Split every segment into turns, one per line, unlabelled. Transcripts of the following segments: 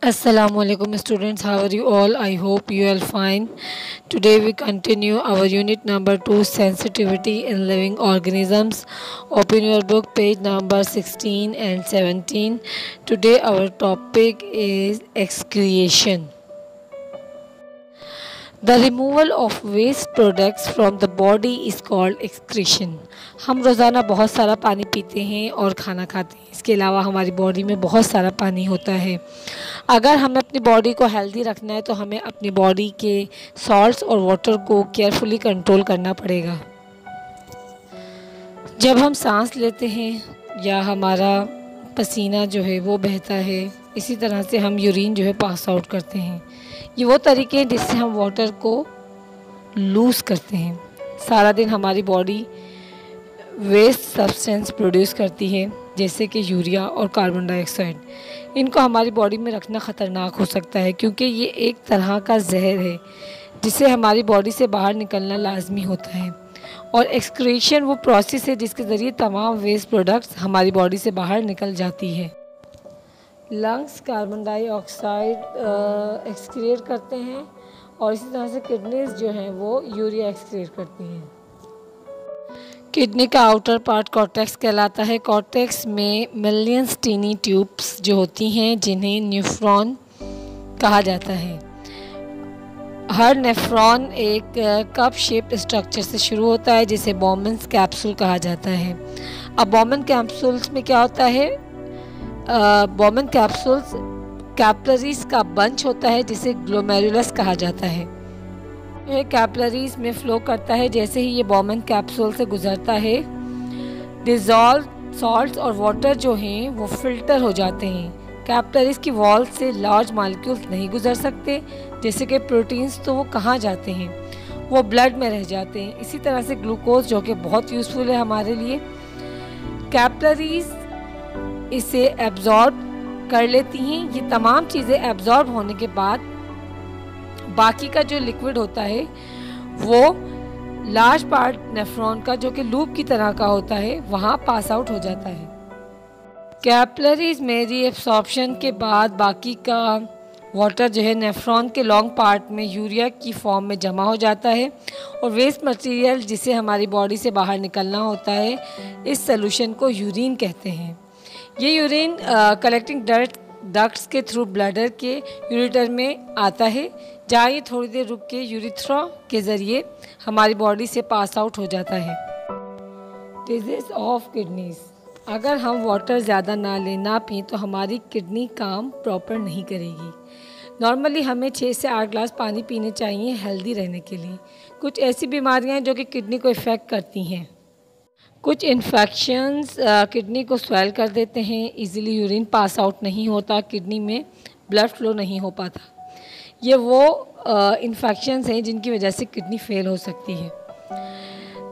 Assalamualaikum students, how are you all? I hope you are fine. Today we continue our unit number 2, sensitivity in living organisms. Open your book, page number 16 and 17. Today our topic is excretion. The removal of waste products from the body is called excretion. हम रोज़ाना बहुत सारा पानी पीते हैं और खाना खाते हैं। इसके अलावा हमारी बॉडी में बहुत सारा पानी होता है। अगर हमें अपनी बॉडी को हेल्दी रखना है तो हमें अपनी बॉडी के सॉल्ट्स और वाटर को केयरफुली कंट्रोल करना पड़ेगा। जब हम सांस लेते हैं या हमारा पसीना जो है वो बहता है, इसी तरह से हम यूरिन जो है पास आउट करते हैं। ये वो तरीके हैं जिससे हम वाटर को लूज़ करते हैं। सारा दिन हमारी बॉडी वेस्ट सब्सटेंस प्रोड्यूस करती है, जैसे कि यूरिया और कार्बन डाइऑक्साइड। इनको हमारी बॉडी में रखना ख़तरनाक हो सकता है, क्योंकि ये एक तरह का जहर है जिससे हमारी बॉडी से बाहर निकलना लाजमी होता है। और एक्सक्रीशन वो प्रोसेस है जिसके ज़रिए तमाम वेस्ट प्रोडक्ट्स हमारी बॉडी से बाहर निकल जाती है। लंग्स कार्बन डाइऑक्साइड एक्सक्रिएट करते हैं और इसी तरह से किडनीज जो हैं वो यूरिया एक्सक्रिएट करती हैं। किडनी का आउटर पार्ट कॉर्टेक्स कहलाता है। कॉर्टेक्स में मिलियंस टीनी ट्यूब्स जो होती हैं जिन्हें न्यूफ्रॉन कहा जाता है। हर नेफ्रॉन एक कप शेप्ड स्ट्रक्चर से शुरू होता है जिसे बॉमन्स कैप्सूल कहा जाता है। अब बॉमन कैप्सूल्स में क्या होता है? बॉमन कैप्सूल्स कैपिलरीज का बंच होता है जिसे ग्लोमेरुलस कहा जाता है। यह कैपिलरीज में फ्लो करता है। जैसे ही ये बॉमन कैप्सूल से गुजरता है, डिज़ोल्व सॉल्ट्स और वाटर जो हैं वो फिल्टर हो जाते हैं। कैपिलरीज की वॉल से लार्ज मॉलिक्यूल्स नहीं गुजर सकते, जैसे कि प्रोटीन्स, तो वो कहाँ जाते हैं? वो ब्लड में रह जाते हैं। इसी तरह से ग्लूकोज जो कि बहुत यूज़फुल है हमारे लिए, कैपिलरीज इसे एब्जॉर्ब कर लेती हैं। ये तमाम चीज़ें एब्जॉर्ब होने के बाद बाकी का जो लिक्विड होता है वो लार्ज पार्ट नेफ्रॉन का, जो कि लूप की तरह का होता है, वहाँ पास आउट हो जाता है। कैपिलरीज में रीएब्सॉर्प्शन के बाद बाकी का वाटर जो है नेफ्रॉन के लॉन्ग पार्ट में यूरिया की फॉर्म में जमा हो जाता है और वेस्ट मटेरियल जिसे हमारी बॉडी से बाहर निकलना होता है, इस सोल्यूशन को यूरिन कहते हैं। ये यूरिन कलेक्टिंग डक्ट्स के थ्रू ब्लडर के यूरेटर में आता है, जहाँ ये थोड़ी देर रुक के यूरिथ्रा के ज़रिए हमारी बॉडी से पास आउट हो जाता है। Disease of kidneys. अगर हम वाटर ज़्यादा ना लें, ना पिए, तो हमारी किडनी काम प्रॉपर नहीं करेगी। नॉर्मली हमें 6 से 8 ग्लास पानी पीने चाहिए हेल्दी रहने के लिए। कुछ ऐसी बीमारियां हैं जो कि किडनी को इफ़ेक्ट करती हैं। कुछ इन्फेक्शंस किडनी को स्वेल कर देते हैं, इजीली यूरिन पास आउट नहीं होता, किडनी में ब्लड फ्लो नहीं हो पाता। ये वो इन्फेक्शंस हैं जिनकी वजह से किडनी फेल हो सकती है।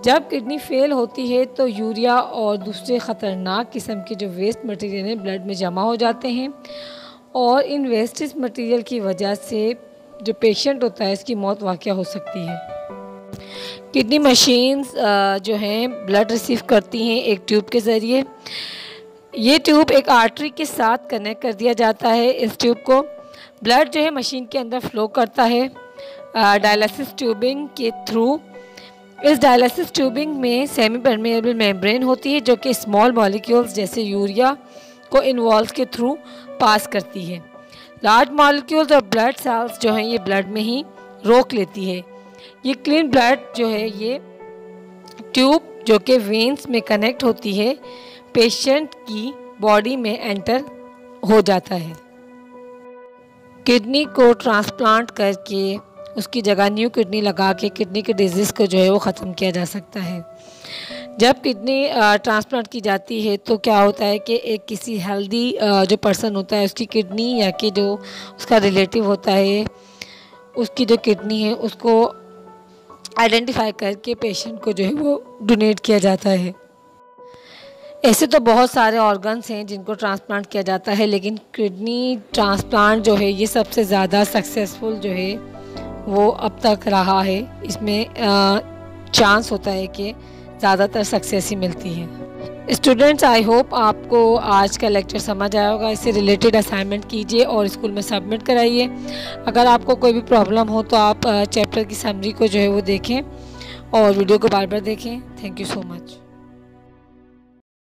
जब किडनी फेल होती है तो यूरिया और दूसरे ख़तरनाक किस्म के जो वेस्ट मटेरियल हैं ब्लड में जमा हो जाते हैं और इन वेस्टेज मटेरियल की वजह से जो पेशेंट होता है इसकी मौत वाक़या हो सकती है। किडनी मशीन्स जो हैं ब्लड रिसीव करती हैं एक ट्यूब के ज़रिए। ये ट्यूब एक आर्टरी के साथ कनेक्ट कर दिया जाता है। इस ट्यूब को ब्लड जो है मशीन के अंदर फ्लो करता है डायलिसिस ट्यूबिंग के थ्रू। इस डायलिसिस ट्यूबिंग में सेमी परमेएबल मेम्ब्रेन होती है जो कि स्मॉल मॉलिक्यूल्स जैसे यूरिया को इन्वॉल्व के थ्रू पास करती है। लार्ज मॉलिक्यूल्स और ब्लड सेल्स जो हैं ये ब्लड में ही रोक लेती है। ये क्लीन ब्लड जो है ये ट्यूब जो कि वेन्स में कनेक्ट होती है पेशेंट की बॉडी में एंटर हो जाता है। किडनी को ट्रांसप्लांट करके उसकी जगह न्यू किडनी लगा के किडनी के डिजीज़ को जो है वो ख़त्म किया जा सकता है। जब किडनी ट्रांसप्लांट की जाती है तो क्या होता है कि एक किसी हेल्दी जो पर्सन होता है उसकी किडनी या कि जो उसका रिलेटिव होता है उसकी जो किडनी है उसको आइडेंटिफाई करके पेशेंट को जो है वो डोनेट किया जाता है। ऐसे तो बहुत सारे ऑर्गन्स हैं जिनको ट्रांसप्लांट किया जाता है, लेकिन किडनी ट्रांसप्लांट जो है ये सबसे ज़्यादा सक्सेसफुल जो है वो अब तक रहा है। इसमें चांस होता है कि ज़्यादातर सक्सेस ही मिलती है। स्टूडेंट्स, आई होप आपको आज का लेक्चर समझ आया होगा। इससे रिलेटेड असाइनमेंट कीजिए और स्कूल में सबमिट कराइए। अगर आपको कोई भी प्रॉब्लम हो तो आप चैप्टर की समरी को जो है वो देखें और वीडियो को बार बार देखें। Thank you so much.